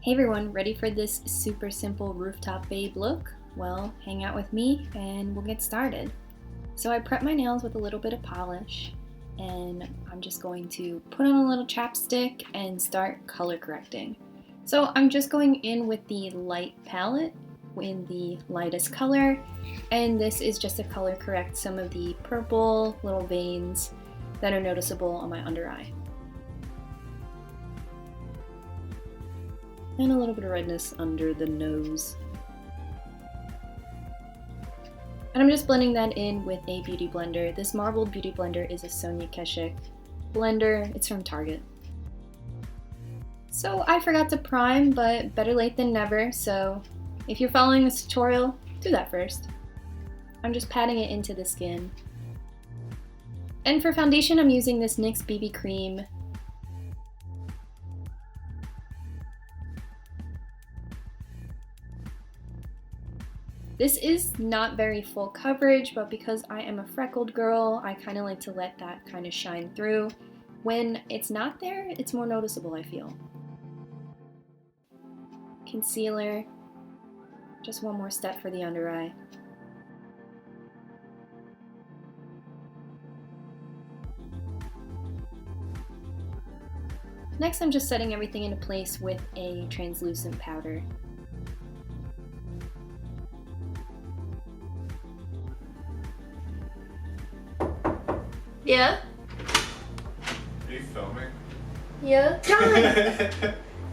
Hey everyone, ready for this super simple rooftop babe look? Well, hang out with me and we'll get started. So I prep my nails with a little bit of polish and I'm just going to put on a little chapstick and start color correcting. So I'm just going in with the light palette in the lightest color, and this is just to color correct some of the purple little veins that are noticeable on my under eye. And a little bit of redness under the nose. And I'm just blending that in with a beauty blender. This marbled beauty blender is a Sonia Keshik blender. It's from Target. So I forgot to prime, but better late than never. So if you're following this tutorial, do that first. I'm just patting it into the skin. And for foundation, I'm using this NYX BB cream. This is not very full coverage, but because I am a freckled girl, I kind of like to let that kind of shine through. When it's not there, it's more noticeable, I feel. Concealer. Just one more step for the under eye. Next, I'm just setting everything into place with a translucent powder. Yeah? Are you filming? Yeah? John!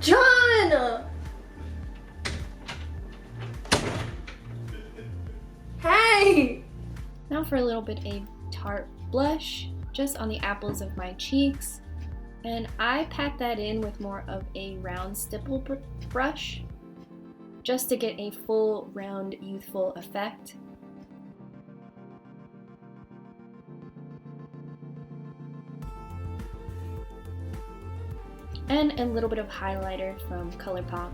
John! Hey! Now for a little bit of tart blush, just on the apples of my cheeks. And I pat that in with more of a round stipple brush, just to get a full, round, youthful effect. And a little bit of highlighter from ColourPop.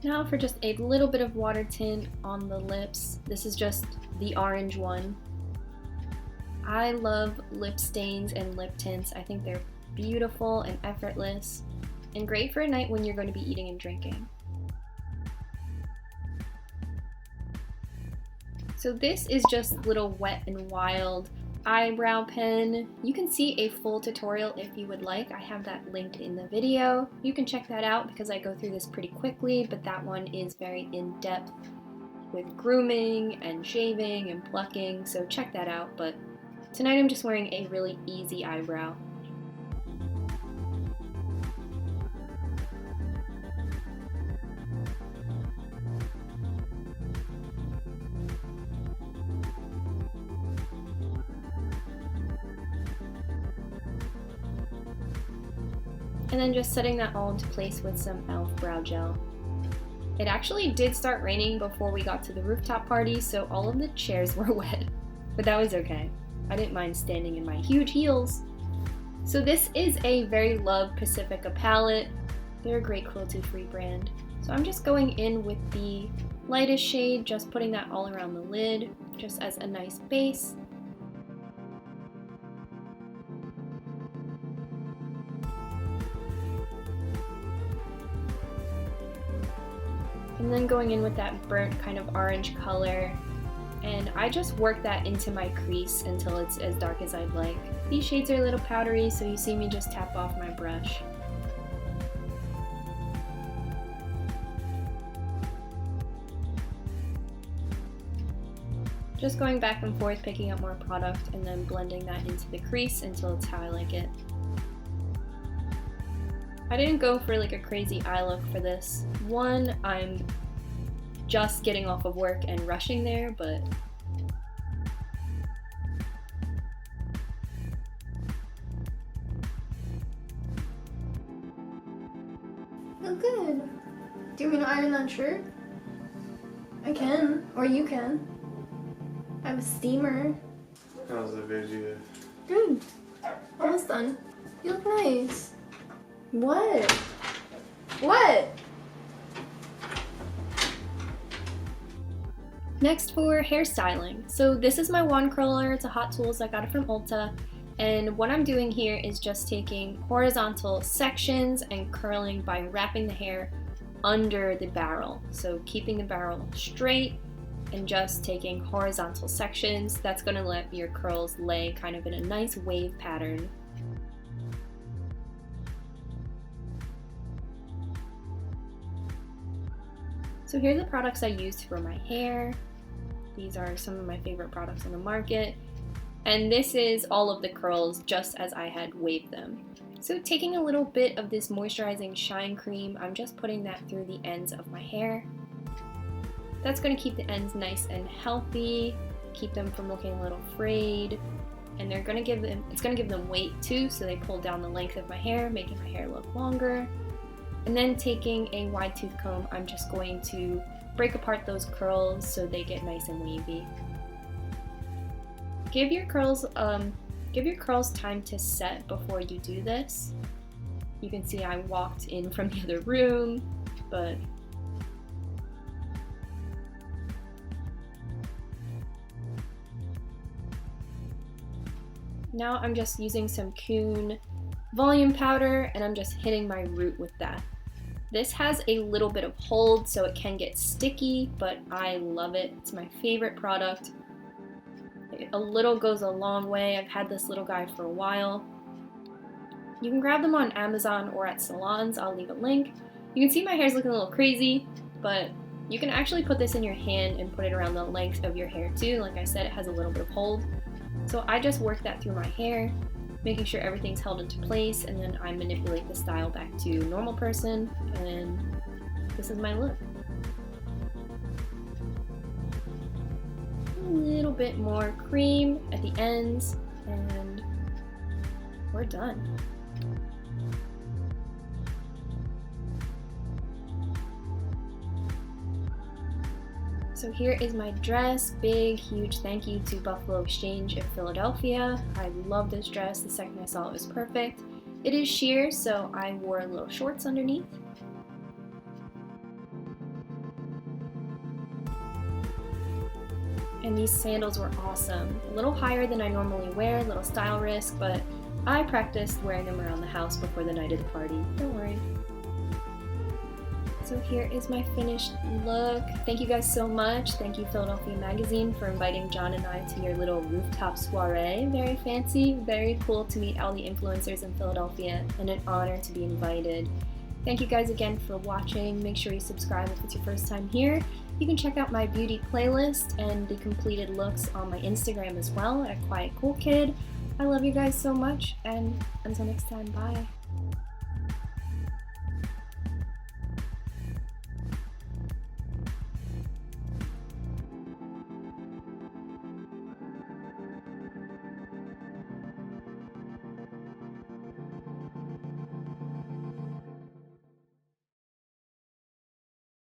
Now for just a little bit of water tint on the lips. This is just the orange one. I love lip stains and lip tints. I think they're beautiful and effortless and great for a night when you're going to be eating and drinking. So this is just little Wet n Wild eyebrow pen. You can see a full tutorial if you would like. I have that linked in the video. You can check that out because I go through this pretty quickly, but that one is very in-depth with grooming and shaving and plucking, so check that out. But tonight I'm just wearing a really easy eyebrow. And then just setting that all into place with some e.l.f. brow gel. It actually did start raining before we got to the rooftop party, so all of the chairs were wet, but that was okay. I didn't mind standing in my huge heels. So this is a Very Love Pacifica palette. They're a great cruelty-free brand. So I'm just going in with the lightest shade, just putting that all around the lid, just as a nice base. And then going in with that burnt kind of orange color. And I just work that into my crease until it's as dark as I'd like. These shades are a little powdery, so you see me just tap off my brush. Just going back and forth, picking up more product, and then blending that into the crease until it's how I like it. I didn't go for like a crazy eye look for this. One, I'm just getting off of work and rushing there, but look good. Do you want me to iron that shirt? I can, or you can. I have a steamer. How's the video? Good. Almost done. You look nice. What? What? Next for hairstyling. So this is my wand curler. It's a Hot Tools. I got it from Ulta. And what I'm doing here is just taking horizontal sections and curling by wrapping the hair under the barrel. So keeping the barrel straight and just taking horizontal sections. That's going to let your curls lay kind of in a nice wave pattern. So here's the products I used for my hair. These are some of my favorite products on the market. And this is all of the curls just as I had waved them. So taking a little bit of this moisturizing shine cream, I'm just putting that through the ends of my hair. That's going to keep the ends nice and healthy, keep them from looking a little frayed, and it's going to give them weight too, so they pull down the length of my hair, making my hair look longer. And then taking a wide tooth comb, I'm just going to break apart those curls so they get nice and wavy. Give your curls time to set before you do this. You can see I walked in from the other room, but now I'm just using some Keune volume powder and I'm just hitting my root with that. This has a little bit of hold, so it can get sticky, but I love it. It's my favorite product. A little goes a long way. I've had this little guy for a while. You can grab them on Amazon or at salons. I'll leave a link. You can see my hair's looking a little crazy, but you can actually put this in your hand and put it around the length of your hair too. Like I said, it has a little bit of hold. So I just work that through my hair, making sure everything's held into place, and then I manipulate the style back to normal person, and this is my look. A little bit more cream at the ends, and we're done. So here is my dress. Big, huge thank you to Buffalo Exchange in Philadelphia. I love this dress. The second I saw it was perfect. It is sheer, so I wore little shorts underneath. And these sandals were awesome. A little higher than I normally wear, a little style risk, but I practiced wearing them around the house before the night of the party. Don't worry. So here is my finished look. Thank you guys so much. Thank you Philadelphia Magazine for inviting Jon and I to your little rooftop soiree. Very fancy, very cool to meet all the influencers in Philadelphia, and an honor to be invited. Thank you guys again for watching. Make sure you subscribe if it's your first time here. You can check out my beauty playlist and the completed looks on my Instagram as well at qcknd. I love you guys so much, and until next time, bye.